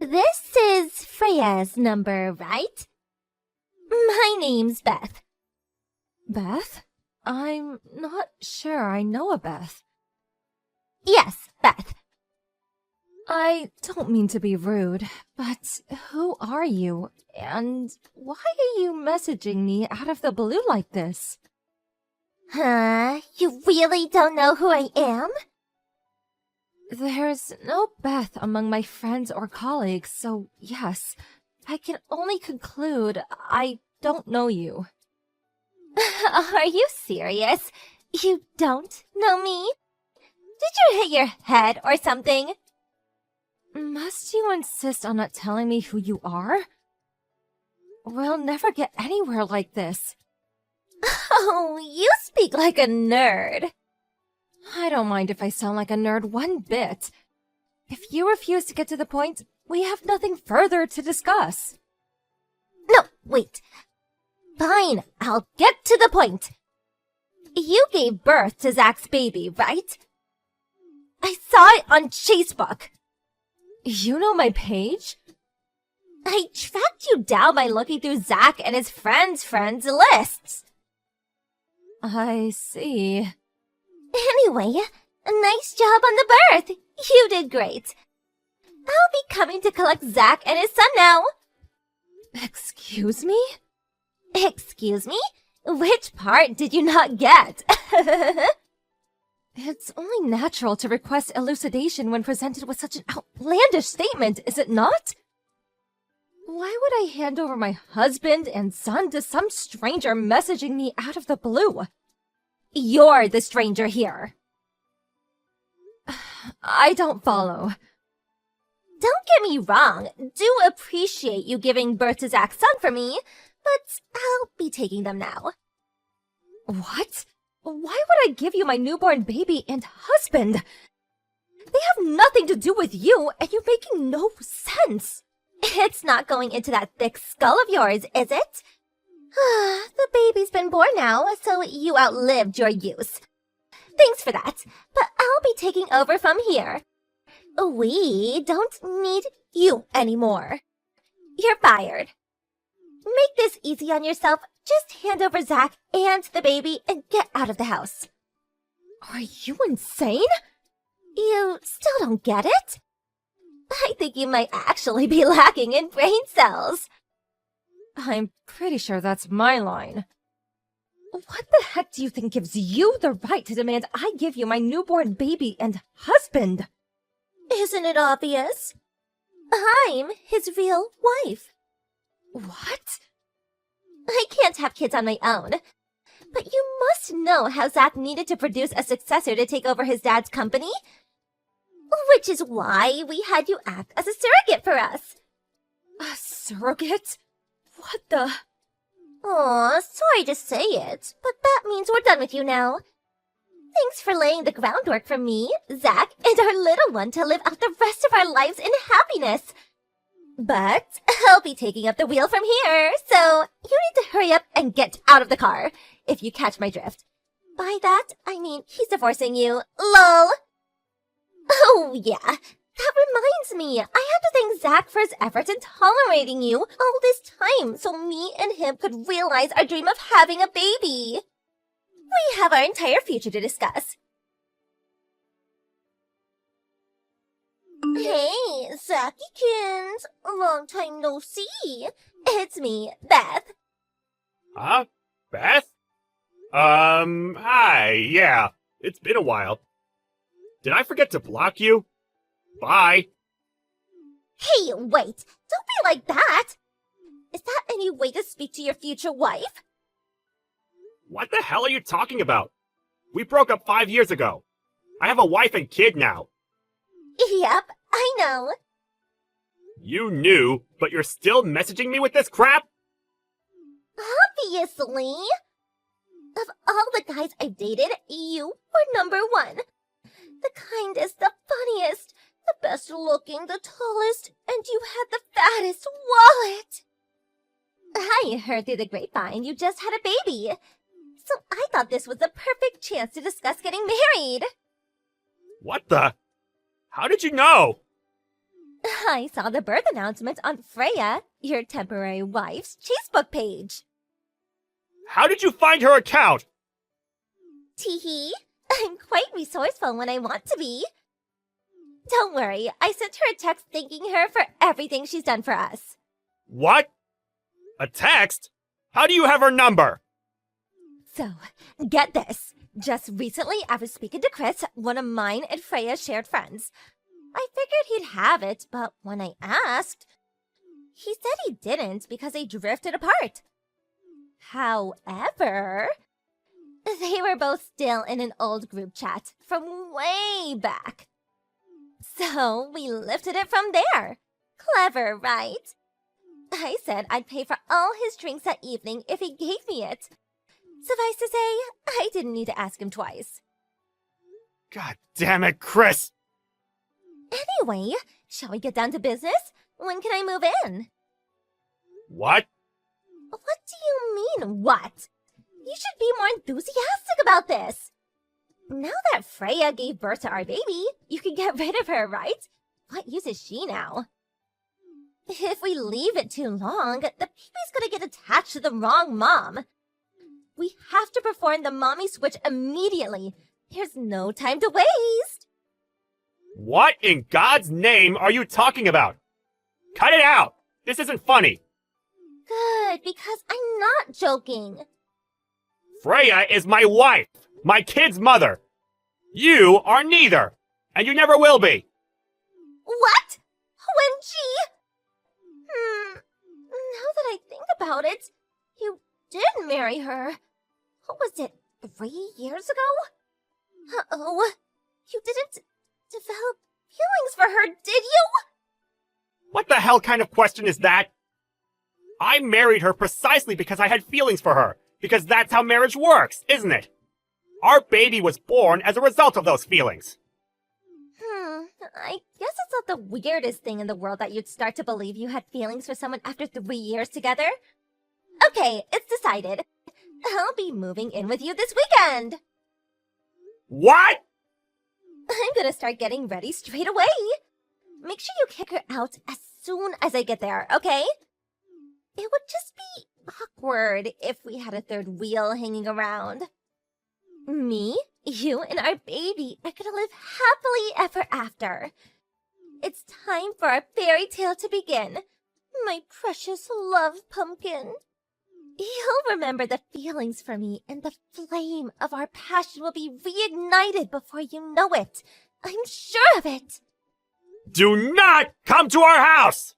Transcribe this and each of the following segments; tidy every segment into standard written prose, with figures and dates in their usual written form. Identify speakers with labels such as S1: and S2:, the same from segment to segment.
S1: This is Freya's number, right? My name's Beth.
S2: Beth? I'm not sure I know a Beth.
S1: Yes, Beth.
S2: I don't mean to be rude, but who are you? And why are you messaging me out of the blue like this?
S1: Huh? You really don't know who I am?
S2: There's no Beth among my friends or colleagues, so yes, I can only conclude I don't know you.
S1: Are you serious? You don't know me? Did you hit your head or something?
S2: Must you insist on not telling me who you are? We'll never get anywhere like this.
S1: Oh, you speak like a nerd.
S2: I don't mind if I sound like a nerd one bit. If you refuse to get to the point, we have nothing further to discuss.
S1: No, wait. Fine, I'll get to the point. You gave birth to Zach's baby, right? I saw it on Facebook.
S2: You know my page?
S1: I tracked you down by looking through Zach and his friends' lists.
S2: I see.
S1: Anyway, nice job on the birth. You did great. I'll be coming to collect Zach and his son now.
S2: Excuse me?
S1: Excuse me? Which part did you not get?
S2: It's only natural to request elucidation when presented with such an outlandish statement, is it not? Why would I hand over my husband and son to some stranger messaging me out of the blue?
S1: You're the stranger here.
S2: I don't follow.
S1: Don't get me wrong. Do appreciate you giving birth to Zach's son for me, but I'll be taking them now.
S2: What? Why would I give you my newborn baby and husband? They have nothing to do with you, and you're making no sense.
S1: It's not going into that thick skull of yours, is it? The baby's been born now, so you outlived your use. Thanks for that, but I'll be taking over from here. We don't need you anymore. You're fired. Make this easy on yourself. Just hand over Zach and the baby and get out of the house.
S2: Are you insane?
S1: You still don't get it? I think you might actually be lacking in brain cells.
S2: I'm pretty sure that's my line. What the heck do you think gives you the right to demand I give you my newborn baby and husband?
S1: Isn't it obvious? I'm his real wife.
S2: What?
S1: I can't have kids on my own. But you must know how Zach needed to produce a successor to take over his dad's company. Which is why we had you act as a surrogate for us.
S2: A surrogate? What the?
S1: Aw, sorry to say it, but that means we're done with you now. Thanks for laying the groundwork for me, Zach, and our little one to live out the rest of our lives in happiness. But I'll be taking up the wheel from here, so you need to hurry up and get out of the car, if you catch my drift. By that, I mean he's divorcing you. LOL! Oh, yeah. That reminds me, I have to thank Zach for his efforts in tolerating you all this time so me and him could realize our dream of having a baby. We have our entire future to discuss. Hey, Zachykins. Long time no see. It's me, Beth.
S3: Huh? Beth? Hi, yeah. It's been a while. Did I forget to block you? Bye.
S1: Hey, wait. Don't be like that. Is that any way to speak to your future wife?
S3: What the hell are you talking about? We broke up 5 years ago. I have a wife and kid now.
S1: Yep, I know.
S3: You knew, but you're still messaging me with this crap?
S1: Obviously. Of all the guys I've dated, you were number one. The kindest, the funniest, the best looking, the tallest, and you had the fattest wallet. I heard through the grapevine you just had a baby. So I thought this was the perfect chance to discuss getting married.
S3: What the? How did you know?
S1: I saw the birth announcement on Freya, your temporary wife's Facebook page.
S3: How did you find her account?
S1: Teehee, I'm quite resourceful when I want to be. Don't worry, I sent her a text thanking her for everything she's done for us.
S3: What? A text? How do you have her number?
S1: So, get this. Just recently, I was speaking to Chris, one of mine and Freya's shared friends. I figured he'd have it, but when I asked, he said he didn't because they drifted apart. However, they were both still in an old group chat from way back. So we lifted it from there. Clever, right? I said I'd pay for all his drinks that evening if he gave me it. Suffice to say, I didn't need to ask him twice.
S3: God damn it, Chris!
S1: Anyway, shall we get down to business? When can I move in?
S3: What?
S1: What do you mean, what? You should be more enthusiastic about this. Now that Freya gave birth to our baby, you can get rid of her, right? What use is she now? If we leave it too long, the baby's gonna get attached to the wrong mom. We have to perform the mommy switch immediately. There's no time to waste.
S3: What in God's name are you talking about? Cut it out! This isn't funny!
S1: Good, because I'm not joking.
S3: Freya is my wife! My kid's mother! You are neither! And you never will be!
S1: What? OMG! Now that I think about it, you did marry her. What was it, 3 years ago? Uh-oh. You didn't develop feelings for her, did you?
S3: What the hell kind of question is that? I married her precisely because I had feelings for her. Because that's how marriage works, isn't it? Our baby was born as a result of those feelings.
S1: I guess it's not the weirdest thing in the world that you'd start to believe you had feelings for someone after 3 years together. Okay, it's decided. I'll be moving in with you this weekend.
S3: What?
S1: I'm gonna start getting ready straight away. Make sure you kick her out as soon as I get there, okay? It would just be awkward if we had a third wheel hanging around. Me, you, and our baby are gonna live happily ever after. It's time for our fairy tale to begin. My precious love pumpkin. You'll remember the feelings for me, and the flame of our passion will be reignited before you know it. I'm sure of it.
S3: Do not come to our house!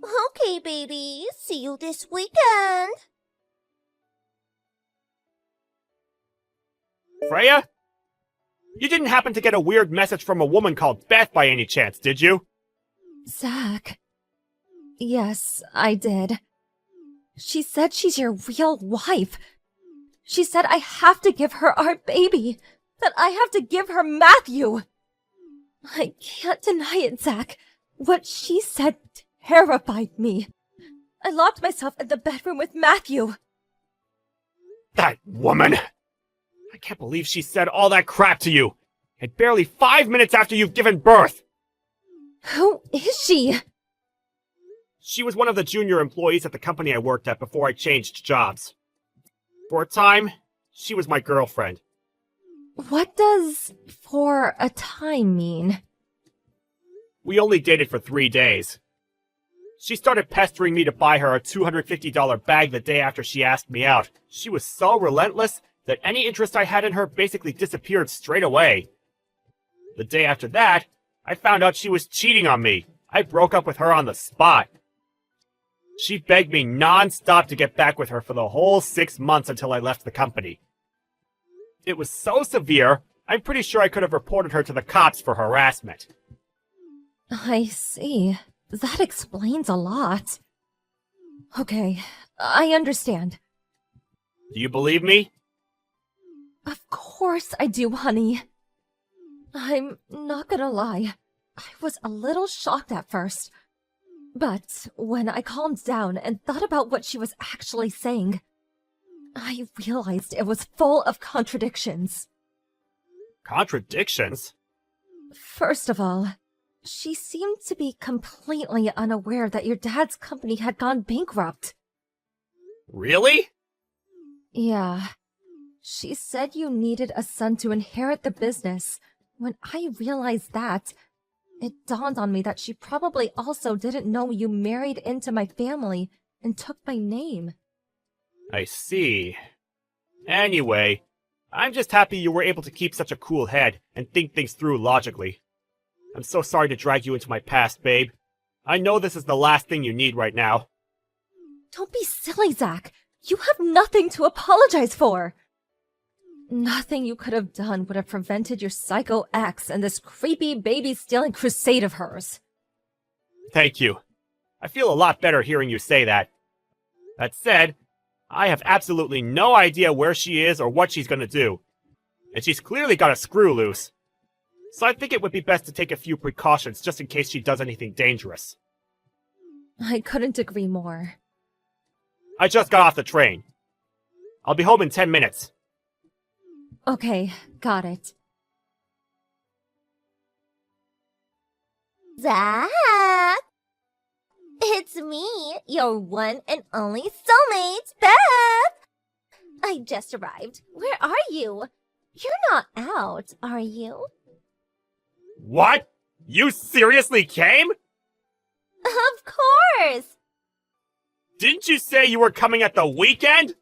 S1: Okay, baby. See you this weekend.
S3: Freya? You didn't happen to get a weird message from a woman called Beth by any chance, did you?
S2: Zach. Yes, I did. She said she's your real wife. She said I have to give her our baby. That I have to give her Matthew. I can't deny it, Zach. What she said terrified me. I locked myself in the bedroom with Matthew.
S3: That woman! I can't believe she said all that crap to you! And barely 5 minutes after you've given birth!
S2: Who is she?
S3: She was one of the junior employees at the company I worked at before I changed jobs. For a time, she was my girlfriend.
S2: What does "for a time" mean?
S3: We only dated for 3 days. She started pestering me to buy her a $250 bag the day after she asked me out. She was so relentless that any interest I had in her basically disappeared straight away. The day after that, I found out she was cheating on me. I broke up with her on the spot. She begged me non-stop to get back with her for the whole 6 months until I left the company. It was so severe, I'm pretty sure I could have reported her to the cops for harassment.
S2: I see. That explains a lot. Okay, I understand.
S3: Do you believe me?
S2: Of course I do, honey. I'm not gonna lie. I was a little shocked at first. But when I calmed down and thought about what she was actually saying, I realized it was full of contradictions.
S3: Contradictions?
S2: First of all, She seemed to be completely unaware that your dad's company had gone bankrupt.
S3: Really?
S2: Yeah. She said you needed a son to inherit the business. When I realized that, it dawned on me that she probably also didn't know you married into my family and took my name.
S3: I see. Anyway, I'm just happy you were able to keep such a cool head and think things through logically. I'm so sorry to drag you into my past, babe. I know this is the last thing you need right now.
S2: Don't be silly, Zach. You have nothing to apologize for. Nothing you could have done would have prevented your psycho ex and this creepy baby-stealing crusade of hers.
S3: Thank you. I feel a lot better hearing you say that. That said, I have absolutely no idea where she is or what she's gonna do. And she's clearly got a screw loose. So I think it would be best to take a few precautions just in case she does anything dangerous.
S2: I couldn't agree more.
S3: I just got off the train. I'll be home in 10 minutes.
S2: Okay, got it.
S1: Zach! It's me, your one and only soulmate, Beth! I just arrived. Where are you? You're not out, are you?
S3: What? You seriously came?
S1: Of course!
S3: Didn't you say you were coming at the weekend?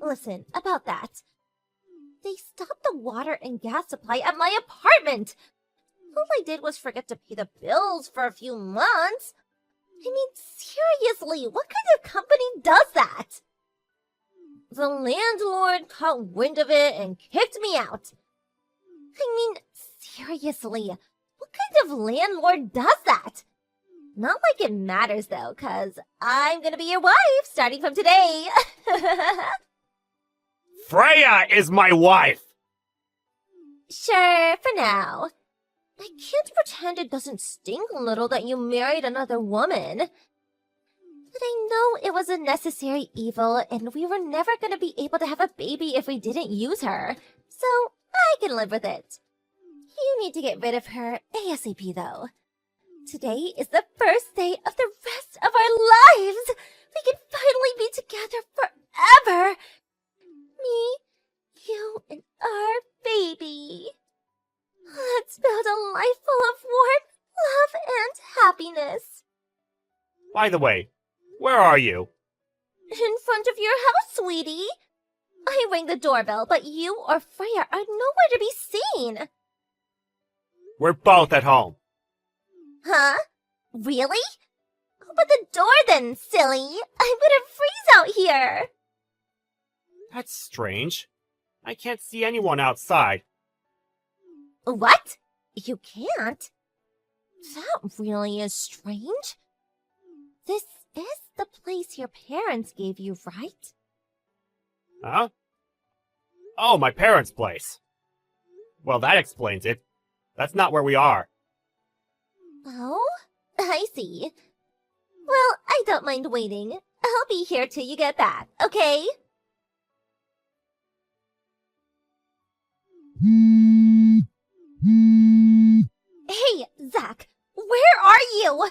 S1: Listen, about that. They stopped the water and gas supply at my apartment! All I did was forget to pay the bills for a few months. I mean, seriously, what kind of company does that? The landlord caught wind of it and kicked me out. I mean, seriously, what kind of landlord does that? Not like it matters, though, 'cause I'm gonna be your wife starting from today.
S3: Freya is my wife!
S1: Sure, for now. I can't pretend it doesn't stink a little that you married another woman. But I know it was a necessary evil, and we were never gonna be able to have a baby if we didn't use her. So, I can live with it. You need to get rid of her ASAP, though. Today is the first day of the rest of our lives! We can finally be together forever! Me, you, and our baby. Let's build a life full of warmth, love, and happiness.
S3: By the way, where are you?
S1: In front of your house, sweetie. I rang the doorbell, but you or Freya are nowhere to be seen.
S3: We're both at home.
S1: Huh? Really? Open the door then, silly. I'm gonna freeze out here.
S3: That's strange. I can't see anyone outside.
S1: What? You can't? That really is strange. This is the place your parents gave you, right?
S3: Huh? Oh, my parents' place. Well, that explains it. That's not where we are.
S1: Oh, I see. Well, I don't mind waiting. I'll be here till you get back, okay? Hey, Zach, where are you?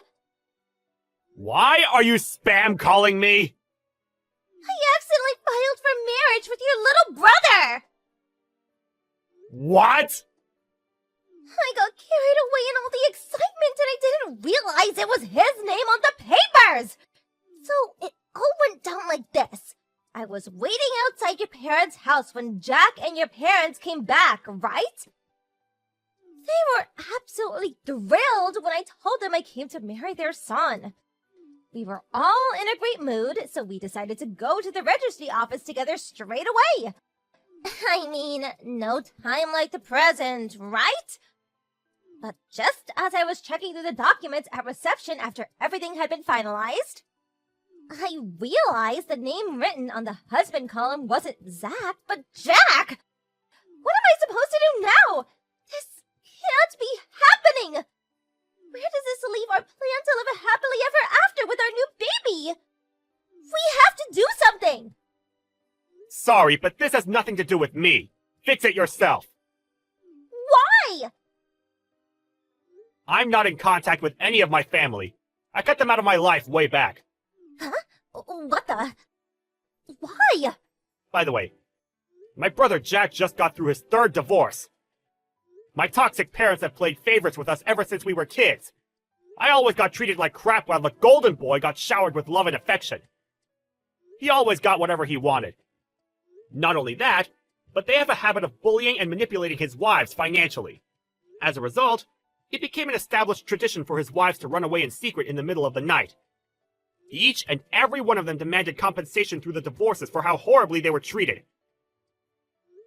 S3: Why are you spam calling me?
S1: I accidentally filed for marriage with your little brother!
S3: What?
S1: I got carried away in all the excitement and I didn't realize it was his name on the papers! So it all went down like this. I was waiting outside your parents' house when Jack and your parents came back, right? They were absolutely thrilled when I told them I came to marry their son. We were all in a great mood, so we decided to go to the registry office together straight away. I mean, no time like the present, right? But just as I was checking through the documents at reception after everything had been finalized, I realized the name written on the husband column wasn't Zach, but Jack! What am I supposed to do now? This can't be happening! Where does this leave our plan to live happily ever after with our new baby? We have to do something!
S3: Sorry, but this has nothing to do with me. Fix it yourself.
S1: Why?
S3: I'm not in contact with any of my family. I cut them out of my life way back.
S1: What the? Why?
S3: By the way, my brother Jack just got through his 3rd divorce. My toxic parents have played favorites with us ever since we were kids. I always got treated like crap while the golden boy got showered with love and affection. He always got whatever he wanted. Not only that, but they have a habit of bullying and manipulating his wives financially. As a result, it became an established tradition for his wives to run away in secret in the middle of the night. Each and every one of them demanded compensation through the divorces for how horribly they were treated.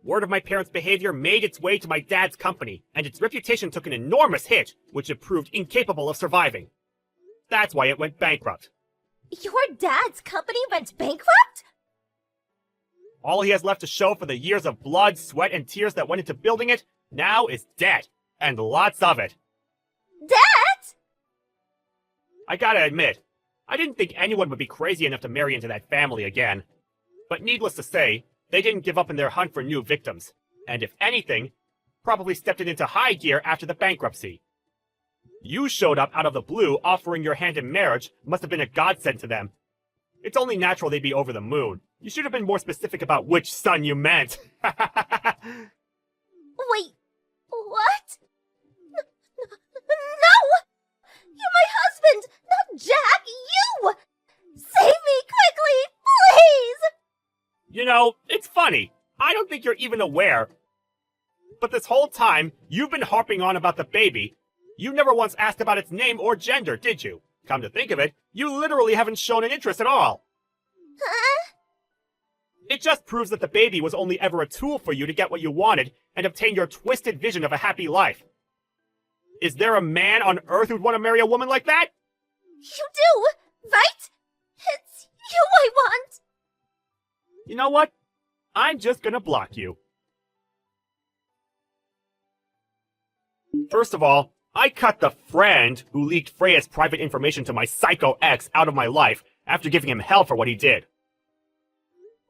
S3: Word of my parents' behavior made its way to my dad's company, and its reputation took an enormous hit, which it proved incapable of surviving. That's why it went bankrupt.
S1: Your dad's company went bankrupt?
S3: All he has left to show for the years of blood, sweat, and tears that went into building it now is debt, and lots of it.
S1: Debt?
S3: I gotta admit, I didn't think anyone would be crazy enough to marry into that family again. But needless to say, they didn't give up in their hunt for new victims, and if anything, probably stepped it into high gear after the bankruptcy. You showed up out of the blue offering your hand in marriage must have been a godsend to them. It's only natural they'd be over the moon. You should have been more specific about which son you meant.
S1: Wait, what? No! You're my husband, not Jack! You! Save me quickly, please!
S3: You know, it's funny. I don't think you're even aware. But this whole time, you've been harping on about the baby. You never once asked about its name or gender, did you? Come to think of it, you literally haven't shown an interest at all.
S1: Huh?
S3: It just proves that the baby was only ever a tool for you to get what you wanted and obtain your twisted vision of a happy life. Is there a man on Earth who'd want to marry a woman like that?
S1: You do, right? It's you I want!
S3: You know what? I'm just gonna block you. First of all, I cut the friend who leaked Freya's private information to my psycho ex out of my life after giving him hell for what he did.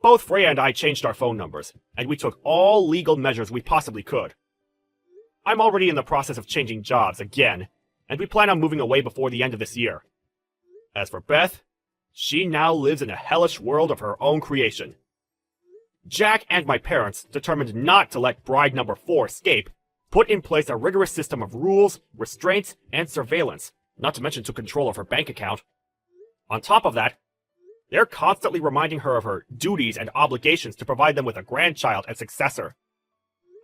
S3: Both Freya and I changed our phone numbers, and we took all legal measures we possibly could. I'm already in the process of changing jobs again, and we plan on moving away before the end of this year. As for Beth, she now lives in a hellish world of her own creation. Jack and my parents, determined not to let bride number 4 escape, put in place a rigorous system of rules, restraints, and surveillance, not to mention took control of her bank account. On top of that, they're constantly reminding her of her duties and obligations to provide them with a grandchild and successor.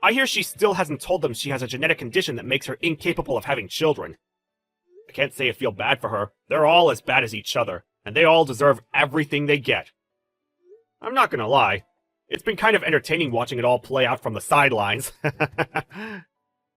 S3: I hear she still hasn't told them she has a genetic condition that makes her incapable of having children. I can't say I feel bad for her. They're all as bad as each other, and they all deserve everything they get. I'm not gonna lie. It's been kind of entertaining watching it all play out from the sidelines.